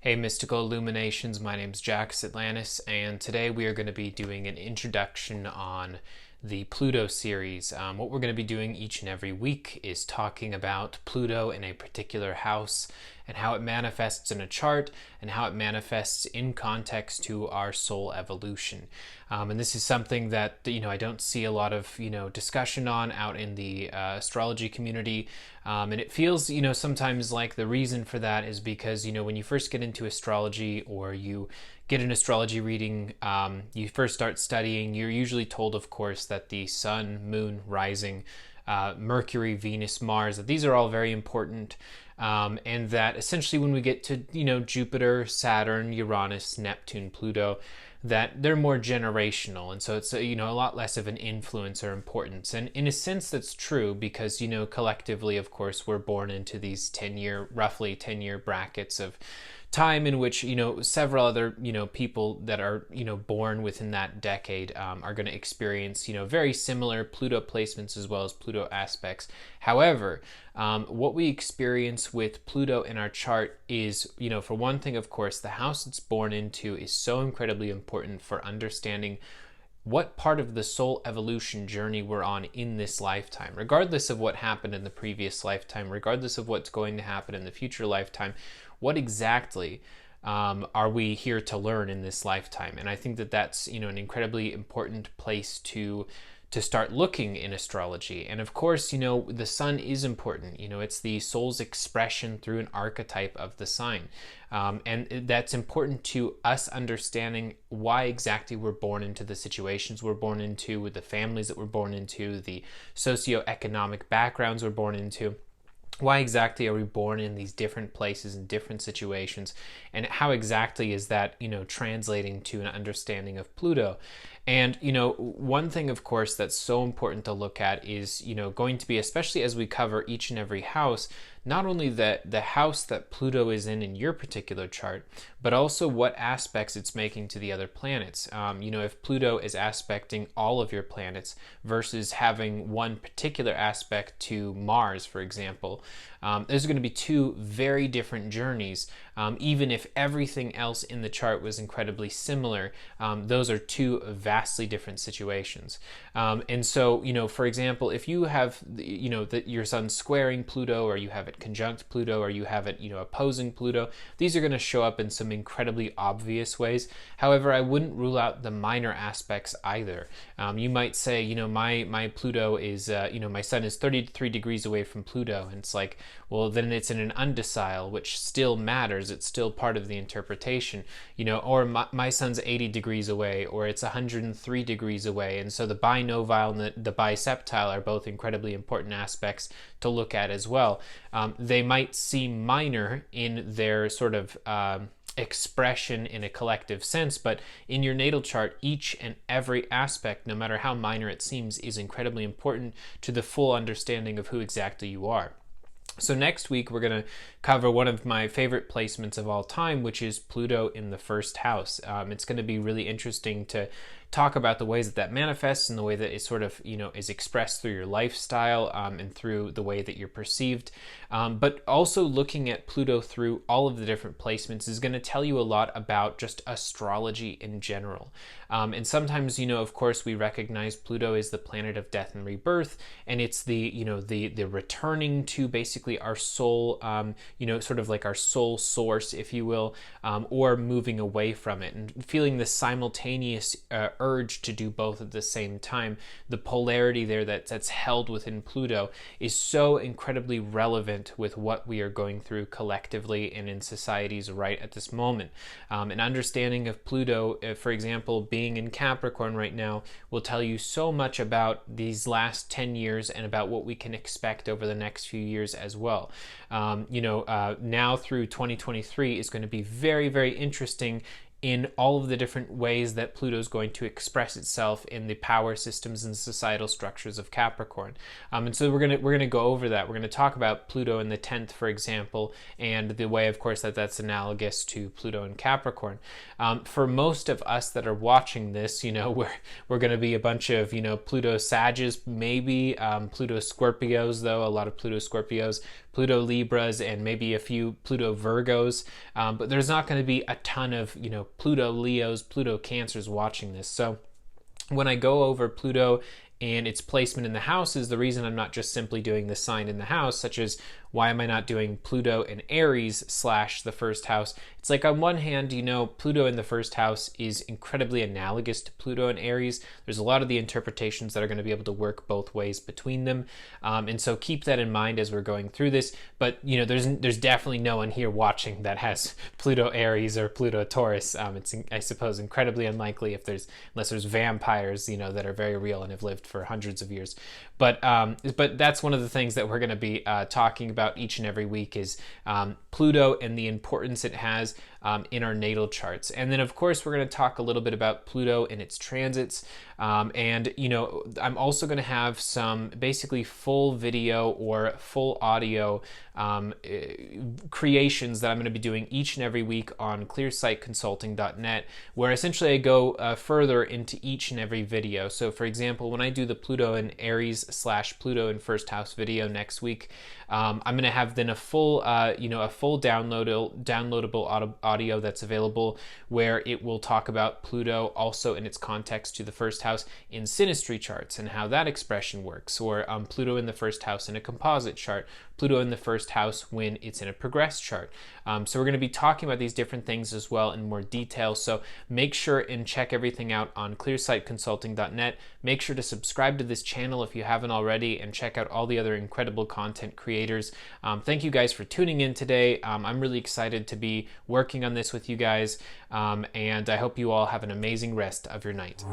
Hey, Mystical Illuminations, my name's Jax Atlantis, and today we are going to be doing an introduction on the Pluto series. What we're going to be doing each and every week is talking about Pluto in a particular house and how it manifests in a chart and how it manifests in context to our soul evolution. And this is something that I don't see a lot of discussion on out in the astrology community, and it feels sometimes like the reason for that is because when you first get into astrology or you get an astrology reading, you first start studying, you're usually told, of course, that the sun, moon, rising, Mercury, Venus, Mars, that these are all very important, and that essentially when we get to Jupiter, Saturn, Uranus, Neptune, Pluto, that they're more generational, and so it's a lot less of an influence or importance. And in a sense, that's true because collectively, of course, we're born into these roughly 10-year brackets of time in which several other people that are born within that decade are going to experience very similar Pluto placements as well as Pluto aspects. However, what we experience with Pluto in our chart is, for one thing, of course, the house it's born into is so incredibly important for understanding what part of the soul evolution journey we're on in this lifetime. Regardless of what happened in the previous lifetime, regardless of what's going to happen in the future lifetime, what exactly are we here to learn in this lifetime? And I think that that's an incredibly important place to start looking in astrology. And of course, the sun is important. It's the soul's expression through an archetype of the sign. And that's important to us understanding why exactly we're born into the situations we're born into, with the families that we're born into, the socioeconomic backgrounds we're born into. Why exactly are we born in these different places and different situations, and how exactly is that translating to an understanding of Pluto? And one thing, of course, that's so important to look at is going to be, especially as we cover each and every house, not only the house that Pluto is in your particular chart, but also what aspects it's making to the other planets. If Pluto is aspecting all of your planets versus having one particular aspect to Mars, for example, there's going to be two very different journeys. Even if everything else in the chart was incredibly similar, those are two vastly different situations. And so, for example, if you have, your sun squaring Pluto, or you have it conjunct Pluto, or you have it, opposing Pluto, these are going to show up in some incredibly obvious ways. However, I wouldn't rule out the minor aspects either. You might say, my Pluto is, my sun is 33 degrees away from Pluto, and it's like, well, then it's in an undecile, which still matters. It's still part of the interpretation, or my sun's 80 degrees away, or it's 103 degrees away. And so the binovile and the biseptile are both incredibly important aspects to look at as well. They might seem minor in their sort of expression in a collective sense, but in your natal chart, each and every aspect, no matter how minor it seems, is incredibly important to the full understanding of who exactly you are. So next week, we're going to cover one of my favorite placements of all time, which is Pluto in the first house. It's going to be really interesting to talk about the ways that manifests and the way that it sort of, is expressed through your lifestyle, and through the way that you're perceived. But also looking at Pluto through all of the different placements is going to tell you a lot about just astrology in general. And sometimes, of course, we recognize Pluto is the planet of death and rebirth, and it's the returning to basically our soul, sort of like our soul source, if you will, or moving away from it and feeling the simultaneous urge to do both at the same time. The polarity there that's held within Pluto is so incredibly relevant with what we are going through collectively and in societies right at this moment. An understanding of Pluto, for example, being in Capricorn right now, will tell you so much about these last 10 years and about what we can expect over the next few years as well. Now through 2023 is going to be very, very interesting in all of the different ways that Pluto is going to express itself in the power systems and societal structures of Capricorn. And so we're gonna go over that. We're gonna talk about Pluto in the 10th, for example, and the way, of course, that's analogous to Pluto in Capricorn. For most of us that are watching this, we're gonna be a bunch of Pluto Sages, maybe Pluto Scorpios, though a lot of Pluto Scorpios, Pluto Libras, and maybe a few Pluto Virgos, but there's not going to be a ton of Pluto Leos, Pluto Cancers watching this. So when I go over Pluto and its placement in the houses, the reason I'm not just simply doing the sign in the house, such as why am I not doing Pluto in Aries / the first house? It's like, on one hand, Pluto in the first house is incredibly analogous to Pluto in Aries. There's a lot of the interpretations that are going to be able to work both ways between them. And so keep that in mind as we're going through this. But, there's definitely no one here watching that has Pluto Aries or Pluto Taurus. It's, I suppose, incredibly unlikely unless there's vampires, that are very real and have lived for hundreds of years. But that's one of the things that we're going to be talking about each and every week is Pluto and the importance it has in our natal charts. And then, of course, we're going to talk a little bit about Pluto and its transits. And I'm also going to have some basically full video or full audio creations that I'm going to be doing each and every week on clearsightconsulting.net, where essentially I go further into each and every video. So, for example, when I do the Pluto in Aries / Pluto in first house video next week, I'm going to have then a full downloadable audio that's available, where it will talk about Pluto also in its context to the first house in synastry charts and how that expression works, or Pluto in the first house in a composite chart, Pluto in the first house when it's in a progressed chart. So we're going to be talking about these different things as well in more detail. So make sure and check everything out on clearsightconsulting.net. Make sure to subscribe to this channel if you haven't already, and check out all the other incredible content creators. Thank you guys for tuning in today. I'm really excited to be working on this with you guys, and I hope you all have an amazing rest of your night.